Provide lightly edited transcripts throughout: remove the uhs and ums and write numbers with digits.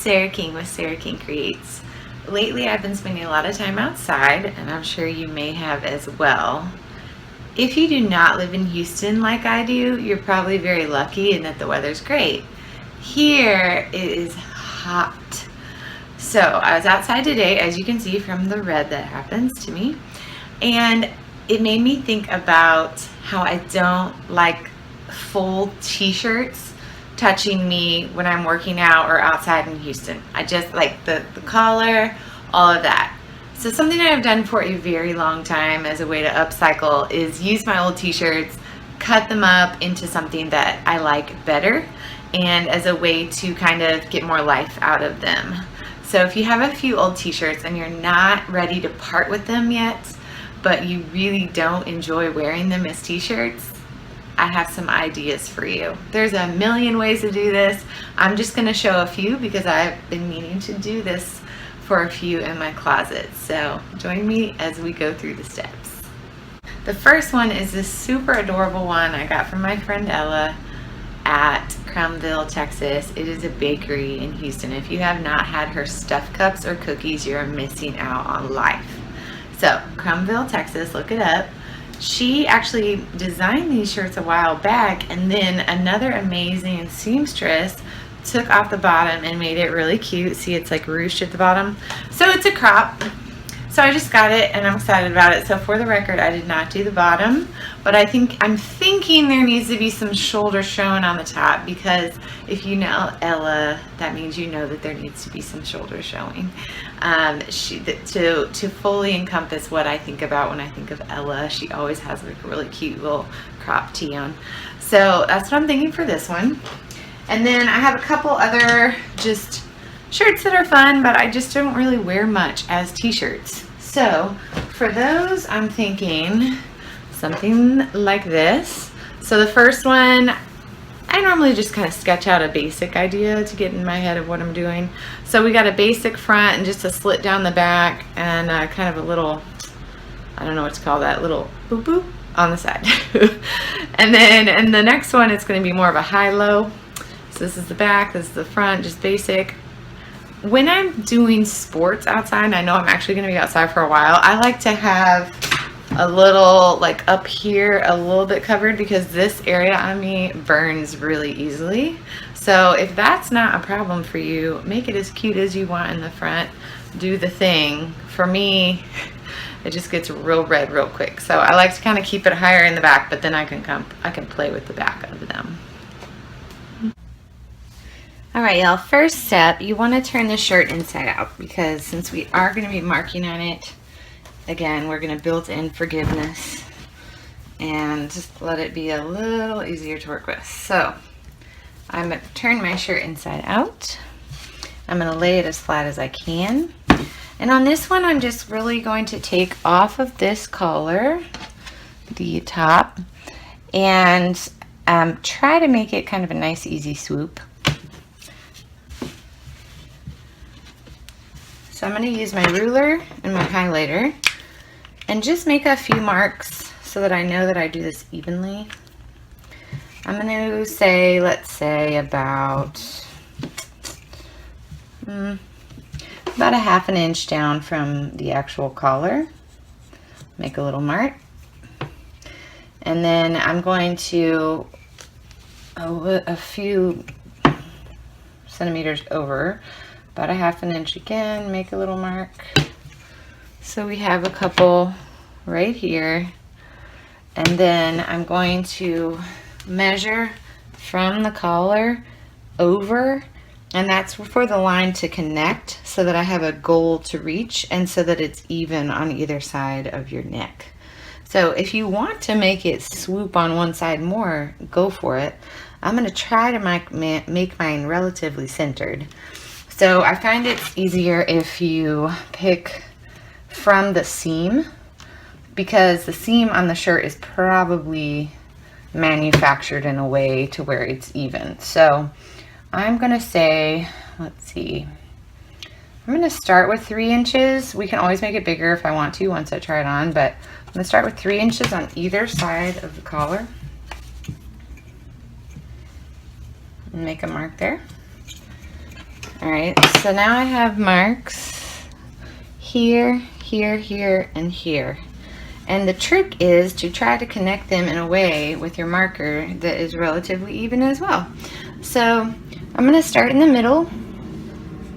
Sarah King with Sarah King Creates. Lately I've been spending a lot of time outside, and I'm sure you may have as well. If you do not live in Houston like I do, you're probably very lucky in that the weather's great. Here it is hot. So I was outside today, as you can see from the red that happens to me, and it made me think about how I don't like full t-shirts touching me when I'm working out or outside in Houston. I just like the collar, all of that. So something I've done for a very long time as a way to upcycle is use my old t-shirts, cut them up into something that I like better, and as a way to kind of get more life out of them. So if you have a few old t-shirts and you're not ready to part with them yet, but you really don't enjoy wearing them as t-shirts, I have some ideas for you. There's a million ways to do this. I'm just going to show a few because I've been meaning to do this for a few in my closet. So join me as we go through the steps. The first one is this super adorable one I got from my friend Ella at Crumville, Texas. It is a bakery in Houston. If you have not had her stuffed cups or cookies, you're missing out on life. So Crumville, Texas, look it up. She actually designed these shirts a while back, and then another amazing seamstress took off the bottom and made it really cute. See, it's like ruched at the bottom. So it's a crop. So I just got it and I'm excited about it. So for the record, I did not do the bottom, but I'm thinking there needs to be some shoulder showing on the top, because if you know Ella, that means you know that there needs to be some shoulder showing. To fully encompass what I think about when I think of Ella, she always has like a really cute little crop tee on. So that's what I'm thinking for this one. And then I have a couple other just shirts that are fun, but I just don't really wear much as t-shirts. So for those, I'm thinking something like this. So the first one, I normally just kind of sketch out a basic idea to get in my head of what I'm doing. So we got a basic front and just a slit down the back, and kind of a little, I don't know what to call that, little boop boop on the side. And then in the next one, it's going to be more of a high-low. So this is the back, this is the front, just basic. When I'm doing sports outside, and I know I'm actually going to be outside for a while, I like to have a little, like up here, a little bit covered, because this area on me burns really easily. So if that's not a problem for you, make it as cute as you want in the front. Do the thing. For me, it just gets real red real quick. So I like to kind of keep it higher in the back, but then I can play with the back of them. Alright y'all, first step, you want to turn the shirt inside out, because since we are going to be marking on it, again, we're going to build in forgiveness and just let it be a little easier to work with. So I'm going to turn my shirt inside out. I'm going to lay it as flat as I can. And on this one, I'm just really going to take off of this collar, the top, and try to make it kind of a nice easy swoop. So I'm going to use my ruler and my highlighter and just make a few marks so that I know that I do this evenly. I'm going to say, let's say about a 1/2 inch down from the actual collar. Make a little mark. And then I'm going to a few centimeters over, about 1/2 inch again, make a little mark. So we have a couple right here. And then I'm going to measure from the collar over, and that's for the line to connect so that I have a goal to reach and so that it's even on either side of your neck. So if you want to make it swoop on one side more, go for it. I'm going to try to make mine relatively centered. So I find it's easier if you pick from the seam, because the seam on the shirt is probably manufactured in a way to where it's even. So I'm going to say, let's see, I'm going to start with 3 inches. We can always make it bigger if I want to once I try it on, but I'm going to start with 3 inches on either side of the collar. And make a mark there. All right, so now I have marks here, here, here, and here. And the trick is to try to connect them in a way with your marker that is relatively even as well. So I'm gonna start in the middle,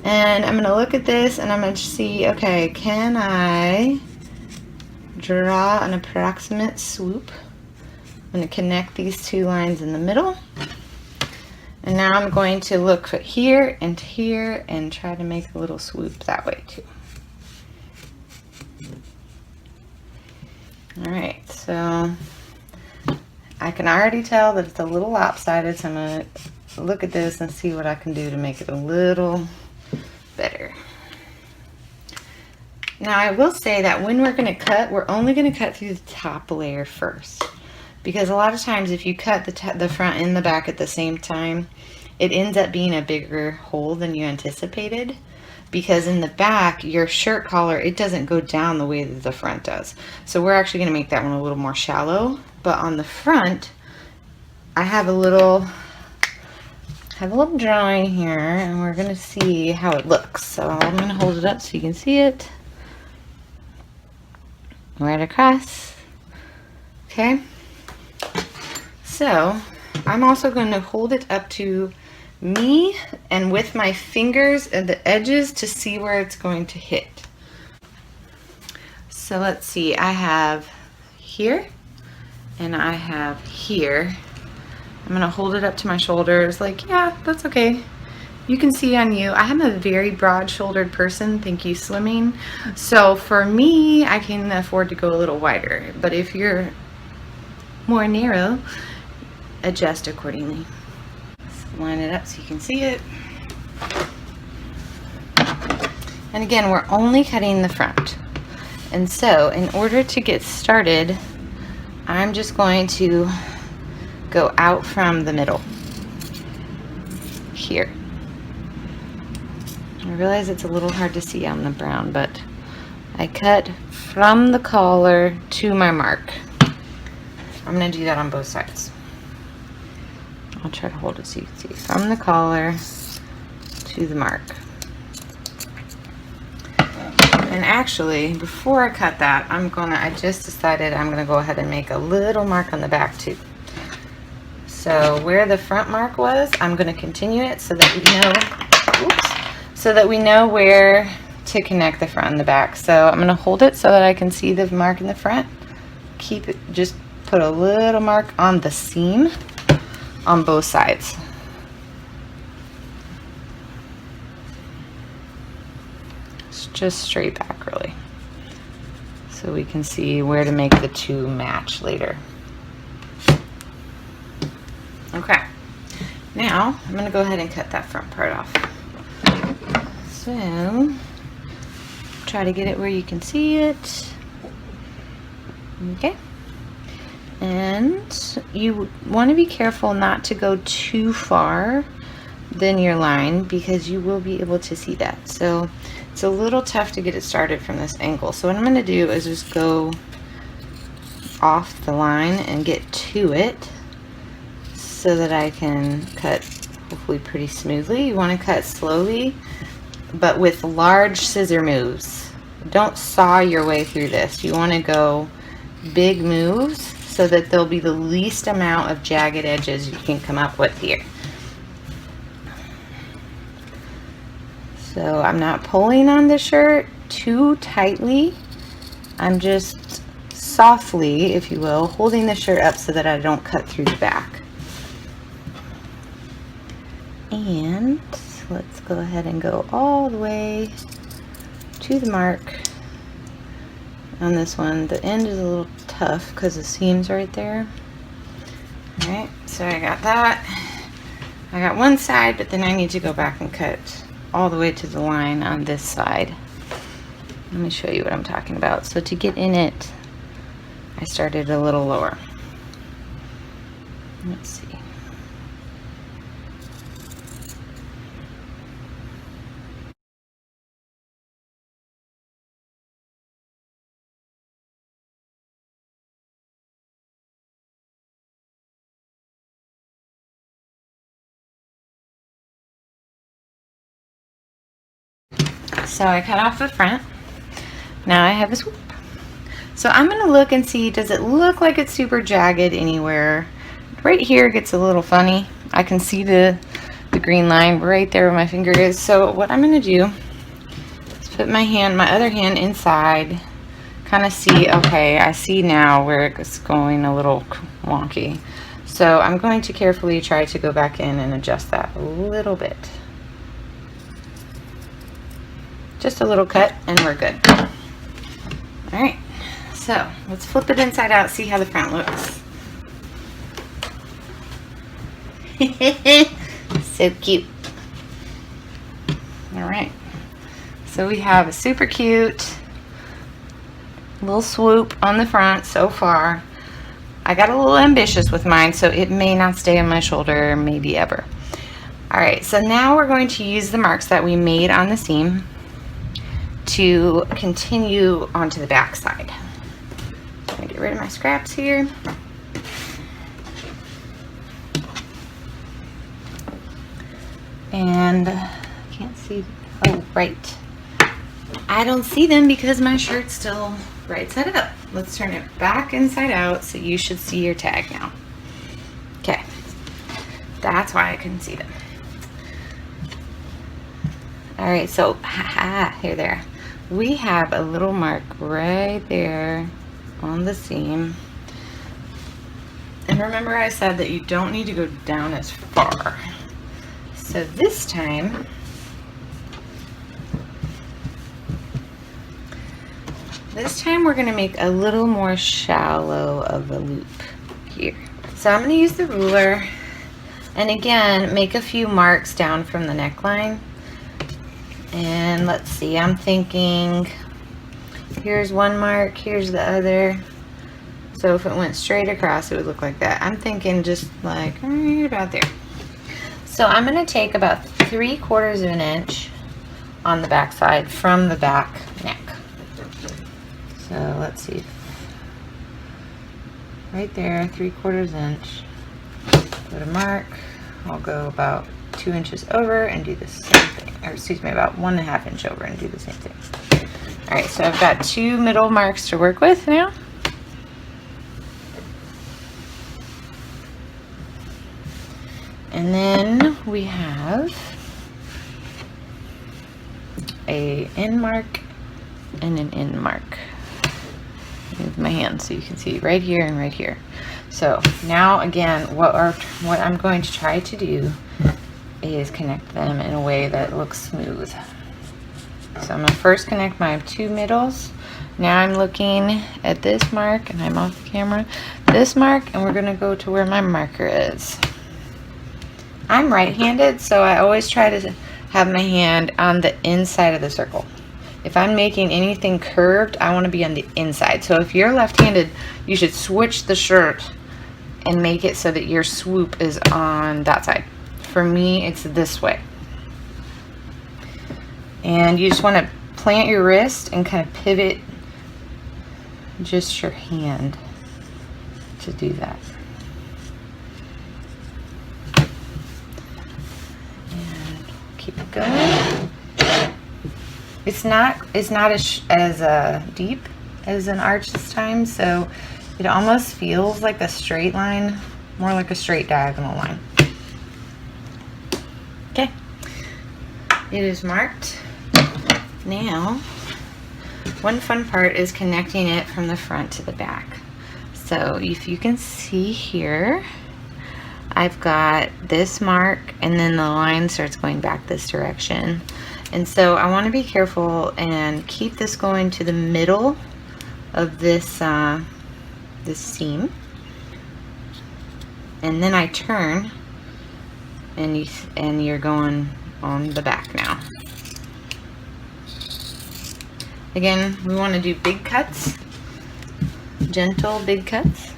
and I'm gonna look at this and I'm gonna see, okay, can I draw an approximate swoop? I'm gonna connect these two lines in the middle. And now I'm going to look here and try to make a little swoop that way too. All right, so I can already tell that it's a little lopsided, so I'm going to look at this and see what I can do to make it a little better. Now I will say that when we're going to cut, we're only going to cut through the top layer first. Because a lot of times if you cut the front and the back at the same time, it ends up being a bigger hole than you anticipated. Because in the back, your shirt collar, it doesn't go down the way that the front does. So we're actually going to make that one a little more shallow. But on the front, I have a little drawing here, and we're going to see how it looks. So I'm going to hold it up so you can see it. Right across. Okay. So I'm also going to hold it up to me and with my fingers at the edges to see where it's going to hit. So let's see, I have here and I have here. I'm going to hold it up to my shoulders like, yeah, that's okay. You can see on you, I am a very broad-shouldered person, thank you swimming. So for me, I can afford to go a little wider, but if you're more narrow, adjust accordingly. So line it up so you can see it. And again, we're only cutting the front. And so in order to get started, I'm just going to go out from the middle here. I realize it's a little hard to see on the brown, but I cut from the collar to my mark. I'm going to do that on both sides. I'll try to hold it so you can see. From the collar to the mark. And actually, before I cut that, I just decided I'm going to go ahead and make a little mark on the back too. So where the front mark was, I'm going to continue it so that we know where to connect the front and the back. So I'm going to hold it so that I can see the mark in the front. Keep it, just put a little mark on the seam on both sides. It's just straight back really. So we can see where to make the two match later. Okay, now I'm going to go ahead and cut that front part off. So try to get it where you can see it. Okay. And you want to be careful not to go too far than your line because you will be able to see that. So it's a little tough to get it started from this angle. So what I'm going to do is just go off the line and get to it so that I can cut hopefully pretty smoothly. You want to cut slowly but with large scissor moves. Don't saw your way through this. You want to go big moves so that there'll be the least amount of jagged edges you can come up with here. So I'm not pulling on the shirt too tightly. I'm just softly, if you will, holding the shirt up so that I don't cut through the back. And let's go ahead and go all the way to the mark on this one. The end is a little tough because the seam's right there. All right, so I got that. I got one side, but then I need to go back and cut all the way to the line on this side. Let me show you what I'm talking about. So to get in it, I started a little lower. Let's see. So I cut off the front. Now I have a swoop. So I'm going to look and see, does it look like it's super jagged anywhere? Right here gets a little funny. I can see the green line right there where my finger is. So what I'm going to do is put my other hand inside, kind of see, okay, I see now where it's going a little wonky. So I'm going to carefully try to go back in and adjust that a little bit. Just a little cut and we're good. All right, so let's flip it inside out, see how the front looks. So cute. All right, so we have a super cute little swoop on the front so far. I got a little ambitious with mine, so it may not stay on my shoulder, maybe ever. All right, so now we're going to use the marks that we made on the seam to continue onto the back side. I'm gonna get rid of my scraps here. And can't see, oh, right. I don't see them because my shirt's still right side up. Let's turn it back inside out so you should see your tag now. Okay, that's why I couldn't see them. All right, so here there. We have a little mark right there on the seam. And remember I said that you don't need to go down as far. So this time, we're going to make a little more shallow of a loop here. So I'm going to use the ruler and again make a few marks down from the neckline. And let's see, I'm thinking here's one mark, here's the other. So if it went straight across, it would look like that. I'm thinking just like right about there. So I'm going to take about 3/4 of an inch on the back side from the back neck. So let's see, right there, 3/4 inch. Put a mark. I'll go about 2 inches over and do the same thing, or excuse me, about 1.5 inch over and do the same thing. All right, so I've got 2 middle marks to work with now. And then we have a end mark and an end mark. Move my hand so you can see right here and right here. So now again, what I'm going to try to do is connect them in a way that looks smooth. So I'm going to first connect my 2 middles. Now I'm looking at this mark, and I'm off the camera, this mark, and we're going to go to where my marker is. I'm right-handed, so I always try to have my hand on the inside of the circle. If I'm making anything curved, I want to be on the inside. So if you're left-handed, you should switch the shirt and make it so that your swoop is on that side. For me, it's this way. And you just want to plant your wrist and kind of pivot just your hand to do that. And keep it going. It's not as deep as an arch this time, so it almost feels like a straight line, more like a straight diagonal line. Okay, it is marked. Now, one fun part is connecting it from the front to the back. So if you can see here, I've got this mark and then the line starts going back this direction. And so I want to be careful and keep this going to the middle of this this seam. And then I turn and you're going on the back now. Again, we want to do big cuts, gentle big cuts.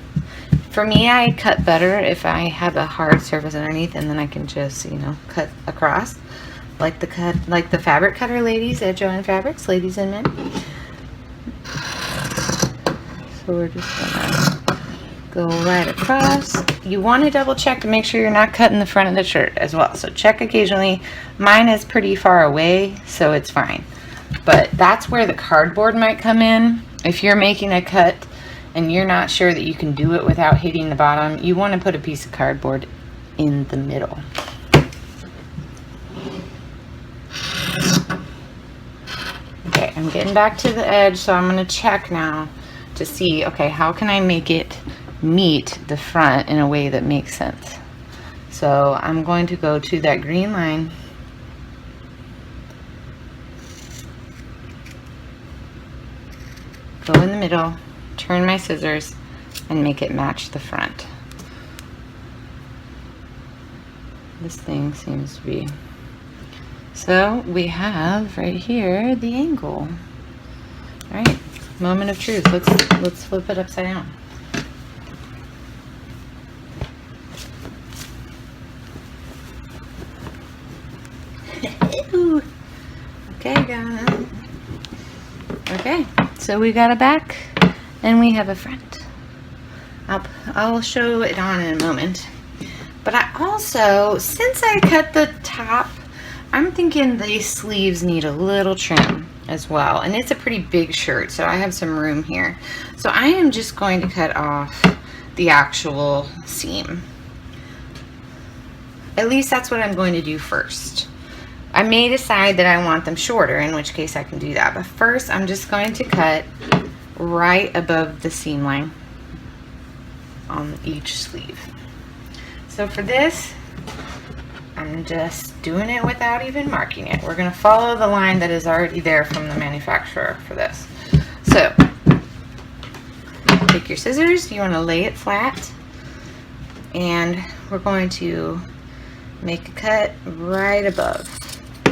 For me, I cut better if I have a hard surface underneath, and then I can just, you know, cut across like the fabric cutter ladies at Joann Fabrics, ladies and men. So we're just gonna go right across. You want to double check to make sure you're not cutting the front of the shirt as well. So check occasionally. Mine is pretty far away, so it's fine. but that's where the cardboard might come in. If you're making a cut and you're not sure that you can do it without hitting the bottom, you want to put a piece of cardboard in the middle. Okay, I'm getting back to the edge, so I'm going to check now to see, okay, how can I make it meet the front in a way that makes sense? So I'm going to go to that green line, go in the middle, turn my scissors, and make it match the front. This thing seems to be... So we have right here the angle. All right, moment of truth. Let's flip it upside down. Okay, guys. Okay, so we got a back and we have a front. I'll show it on in a moment. But I also, since I cut the top, I'm thinking these sleeves need a little trim as well. And it's a pretty big shirt, so I have some room here. So I am just going to cut off the actual seam. At least that's what I'm going to do first. I may decide that I want them shorter, in which case I can do that. But first, I'm just going to cut right above the seam line on each sleeve. So for this, I'm just doing it without even marking it. We're going to follow the line that is already there from the manufacturer for this. So, take your scissors, you want to lay it flat, and we're going to make a cut right above.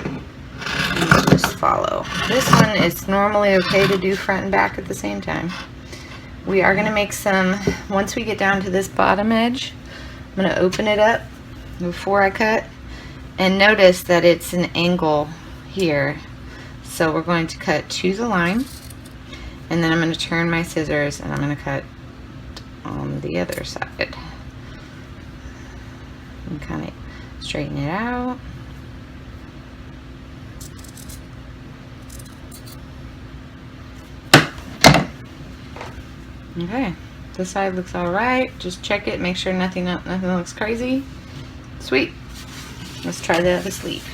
And just follow. This one is normally okay to do front and back at the same time. We are going to make some, once we get down to this bottom edge, I'm going to open it up before I cut, and notice that it's an angle here. So we're going to cut to the line, and then I'm going to turn my scissors and I'm going to cut on the other side and kind of straighten it out. Okay, this side looks all right. Just check it, make sure nothing looks crazy. Sweet. Let's try the other sleeve.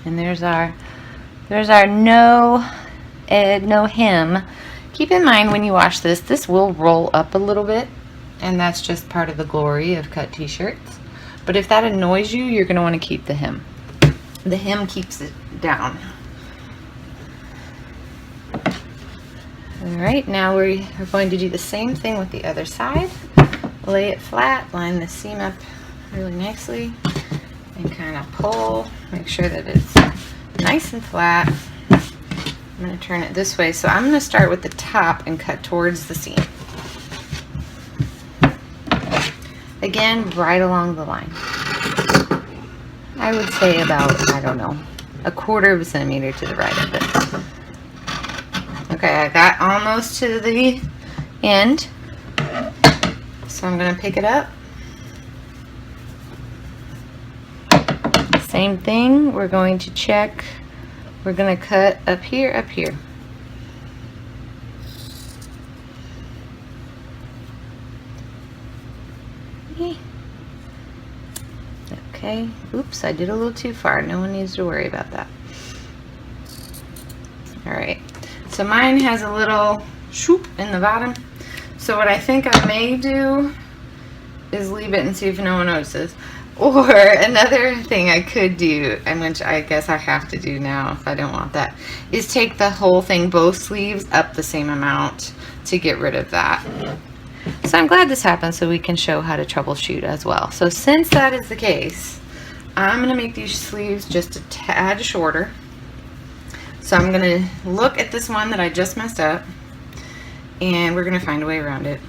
And there's our no hem. Keep in mind when you wash this, this will roll up a little bit, and that's just part of the glory of cut t-shirts. But if that annoys you, you're going to want to keep the hem. The hem keeps it down. Alright, now we're going to do the same thing with the other side. Lay it flat, line the seam up really nicely, and kind of pull. Make sure that it's nice and flat. I'm going to turn it this way, so I'm going to start with the top and cut towards the seam. Again, right along the line. I would say about, I don't know, 1/4 centimeter to the right of it. Okay, I got almost to the end, so I'm going to pick it up. Same thing, we're going to check, we're going to cut up here, up here. Okay, oops, I did a little too far. No one needs to worry about that. Alright, so mine has a little shoop in the bottom. So what I think I may do is leave it and see if no one notices. Or another thing I could do, and which I guess I have to do now if I don't want that, is take the whole thing, both sleeves, up the same amount to get rid of that. So I'm glad this happened so we can show how to troubleshoot as well. So since that is the case, I'm going to make these sleeves just a tad shorter. So I'm going to look at this one that I just messed up, and we're going to find a way around it.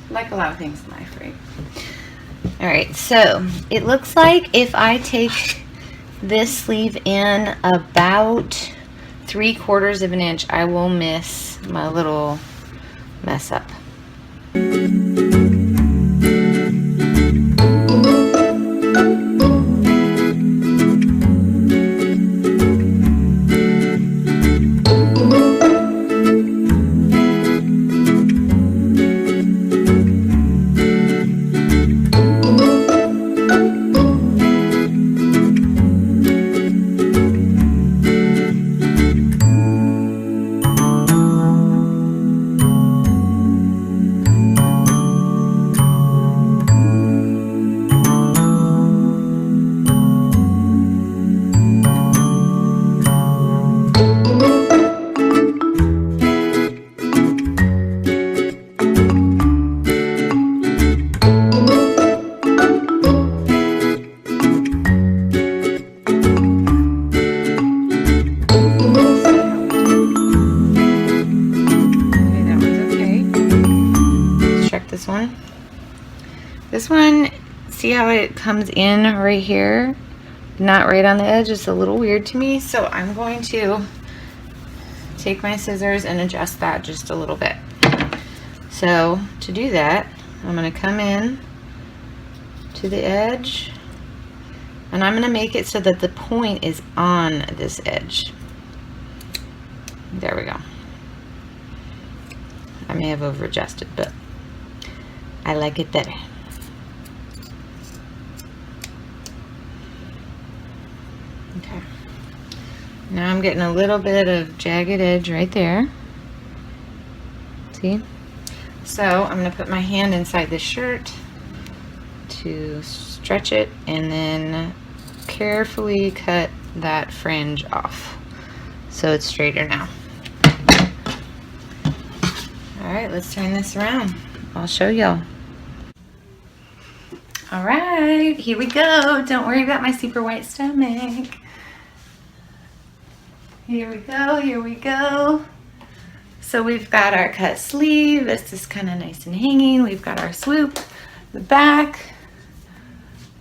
Like a lot of things in life, right? Alright, so it looks like if I take this sleeve in about 3/4 of an inch, I will miss my little mess up. see how it comes in right here? Not right on the edge. It's a little weird to me, so I'm going to take my scissors and adjust that just a little bit. So to do that, I'm going to come in to the edge, and I'm going to make it so that the point is on this edge. There we go. I may have over adjusted, but I like it better. Okay. Now I'm getting a little bit of jagged edge right there. See? So I'm going to put my hand inside the shirt to stretch it and then carefully cut that fringe off so it's straighter now. Alright, let's turn this around. I'll show y'all. Alright, here we go. Don't worry about my super white stomach. Here we go, here we go. So we've got our cut sleeve. This is kind of nice and hanging. We've got our swoop, the back.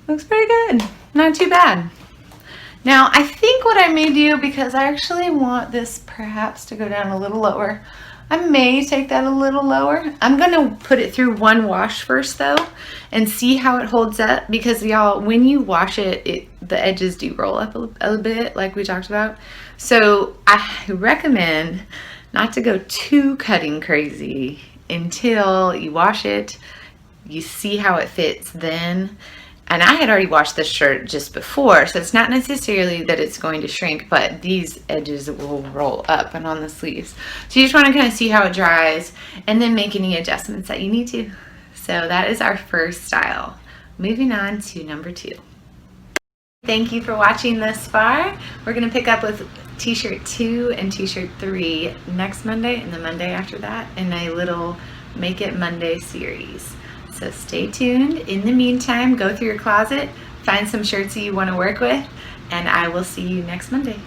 Looks pretty good. Not too bad. Now I think what I may do, because I actually want this perhaps to go down a little lower, I may take that a little lower. I'm gonna put it through one wash first though and see how it holds up, because y'all, when you wash it, the edges do roll up a bit like we talked about. So I recommend not to go too cutting crazy until you wash it, you see how it fits then. And I had already washed this shirt just before, so it's not necessarily that it's going to shrink, but these edges will roll up and on the sleeves. So you just want to kind of see how it dries and then make any adjustments that you need to. So that is our first style. Moving on to number 2. Thank you for watching this far. We're going to pick up with t-shirt 2 and t-shirt 3 next Monday and the Monday after that in a little Make It Monday series. So stay tuned. In the meantime, go through your closet, find some shirts that you want to work with, and I will see you next Monday.